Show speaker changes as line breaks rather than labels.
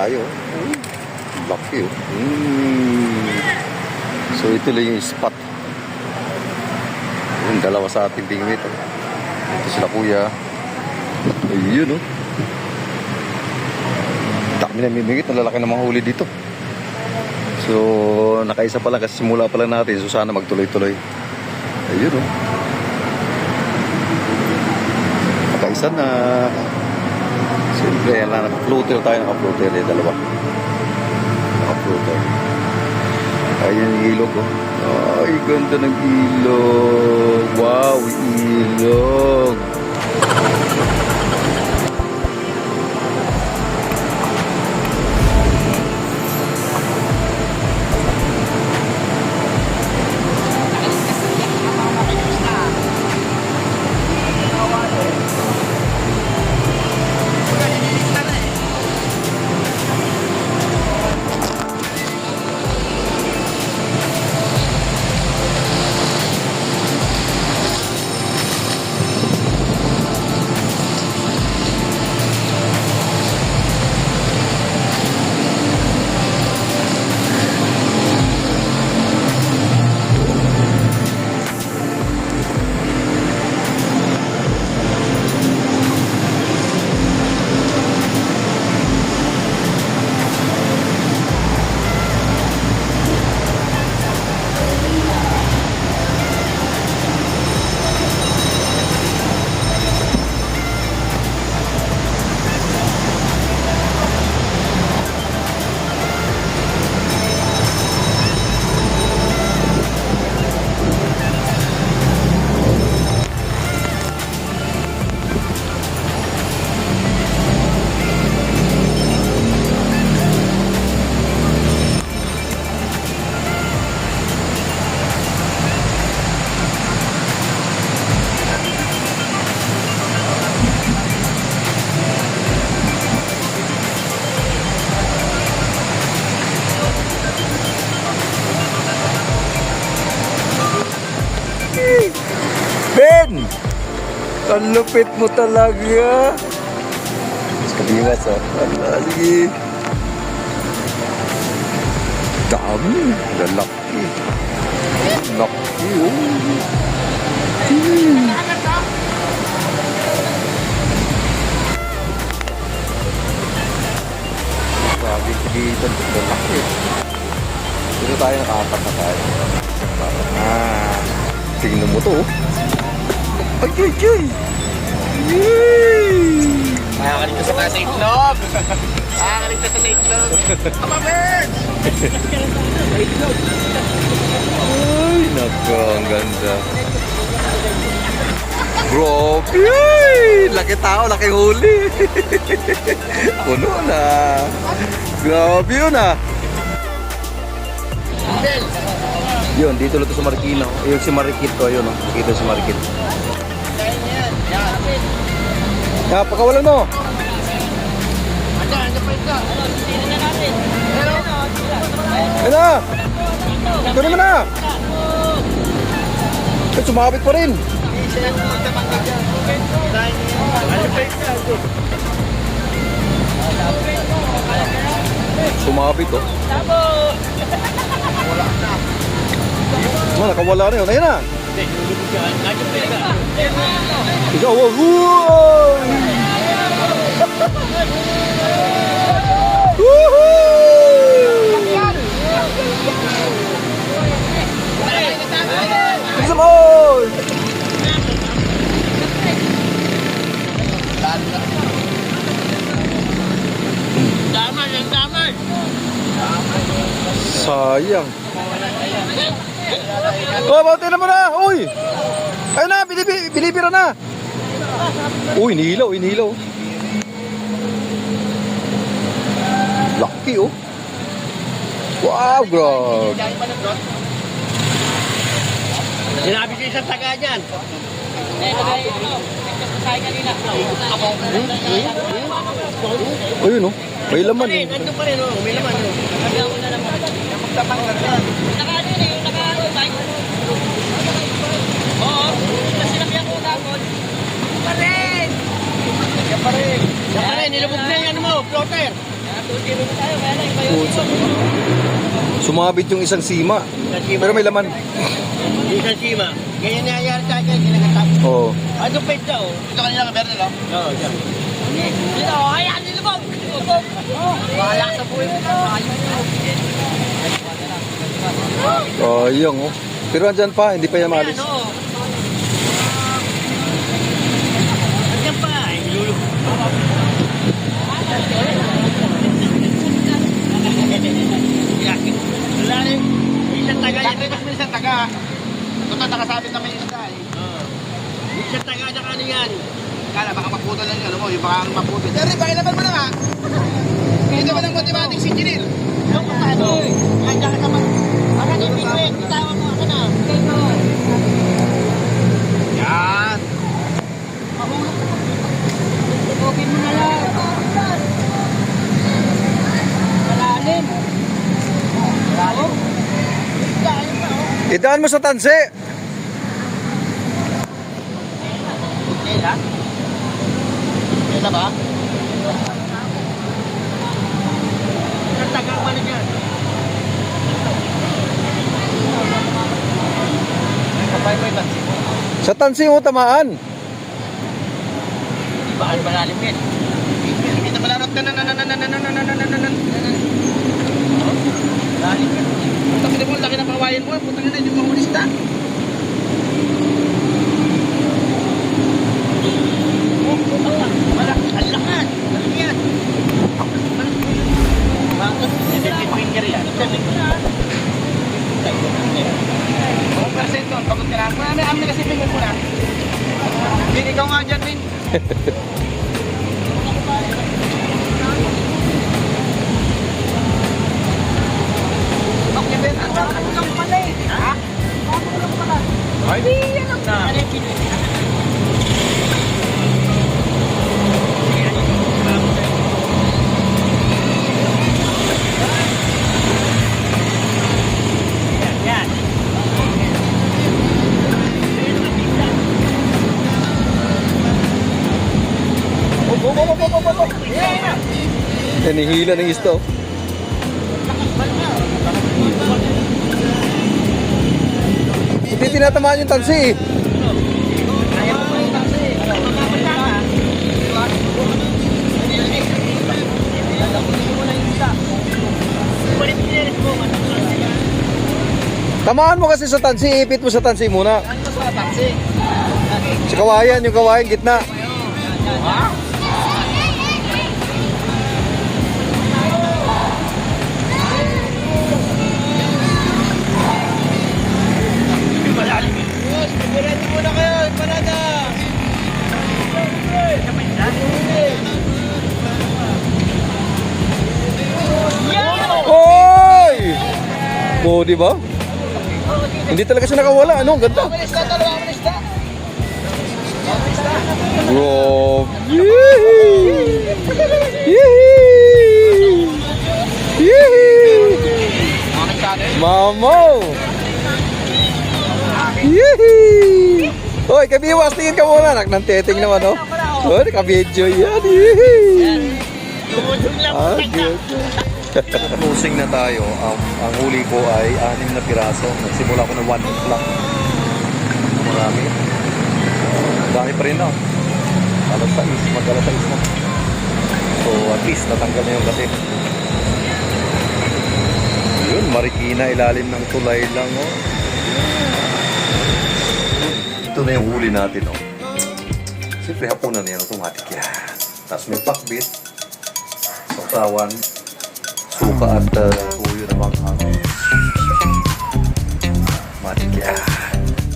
tayo. Laki oh. So ito lang yung spot. Yung dalawa sa ating tingwit. Ito sila kuya. Ayun oh. Dami na mimigit. Nalalaki ng mga huli dito. So nakaisa pa lang kasi simula pa lang natin. So sana magtuloy-tuloy. Ayun oh. Nakaisa na. Siyempre, naka-floater tayo. Naka-floater eh, dalawa. Naka-floater. Ayan yung ilog oh. Ay, ganda ng ilog. Wow, ilog. Ben! Ang lupit mo talaga. Kabiwas oh. Ala, sige. Dami. Lalaki. Laki oh. Sabi ko dito. Lalaki. Dito tayo nakaapat na tayo. Tingnan mo to oh. Ay, ay, ay! Yay!
Makakaligtas sa itlog! Makakaligtas sa itlog! Ama, birds! Itlog!
Ay, nako, ang ganda. Grabe! Ay! Laki tao, laki huli! Puno na! Grabe yun ah! Yun, dito lang to sa Marikina. Yung si Marikit ko, yun oh. Dito si Marikit. Ya, pakawalan mo.
Andiyan pa ito.
Ayun na. Ito naman na. Ay, sumabit pa rin. Sumabit oh.
Wala na.
Nakawala na yun. Ayun na. Ikaw, wow! Bisa mo!
Daman, yung daman!
Sayang. Oh, bautin na mo na! Uy! Ayun na! Binibira na! Uy, inihilaw, inihilaw. Laki oh. Wow, bro.
Sinabi ko isang taga dyan.
Ayun oh. May laman eh.
Nandun pa rin oh. May laman oh. Magtapang ka dyan. Oo. Sinabihan ko tapos. Pa rin. Yan pa rin. Nilubog na yung ano mo, floater. Tiro na tayo, kaya lang iba yung
Pusa.
tiro.
Sumabit yung isang sima. Pero may laman.
Isang sima. Ganyan nangyayari sa akin, kinakatap.
Oo.
Ano pa ito? Ito kanila ka berde, no? Oo, dyan. Dito, ayan, dito ba? Wala sa buhay mo.
Oh, yung oh. Pero andyan pa, hindi pa yan maalis.
Ano? Andyan pa, ilulog. Wala rin. Isang taga yan. May isang taga. Totoo nakasabit na may isda eh. Isang taga na ano yan. Kala baka maputo lang yan. Ano mo, yung baka maputo. Pero pakilaban mo na nga. Ito ba ng mathematics engineer? Ano ka pa? Ano? Kaya ka naman. Ako na, Pinoy. Bitawa mo ako na. Yan. Mahulog ka. Okay mo na lang. Malalim. Malalim? Daan pa, oh.
Idaan mo sa tansi.
Kaya? Kaya ba? Ang tagang balik yan. Kapay-pay ba?
Sa tansi mo tamaan.
Baan malalim yan. Hindi na malarot na Lalim yan. Ang tabi mo, laki ng kawayan mo. Puto nyo na, hindi mo mahulista. Malak, ang lakas. Malaki yan. Bakit? Seven finger yan. Seven finger. 1% doon, pagod ka lang. Amin kasi finger mo na. Hindi, ikaw nga dyan, Vin. Okay, Ben. Ang sarap lang pala eh. Ha? Ang lang pala. Ay, di yan ang Yan.
Hinihila ng isda oh. Hindi tinatamaan yung tansi eh. Tamaan mo kasi sa tansi, ipit mo sa tansi muna. Sa kawayan, yung kawayan gitna. Oy! Oh, di ba? Hindi talaga siya nakawala. Ano? Ang ganda. Bro. Yee! Mamo! Yee! Hoy, kabiwas, tingin ka muna. Nagnanteting naman, oh. Oh, nakabidyo yan. Yee! Ah, good. Closing na tayo. Ang huli ko ay 6 na piraso. Nagsimula ko na 1 o'clock. Marami. Dami pa rin na. Alas 6. Mag-alas 6 na. So at least natanggal na yung gati. Yun, Marikina, ilalim ng tulay lang. Oh. Ito na yung huli natin. Oh. Siyempre hapunan na yan. Automatic yan. Tapos may pakbit. Sausawan. Suka at tuyo na manghang. Matik yan.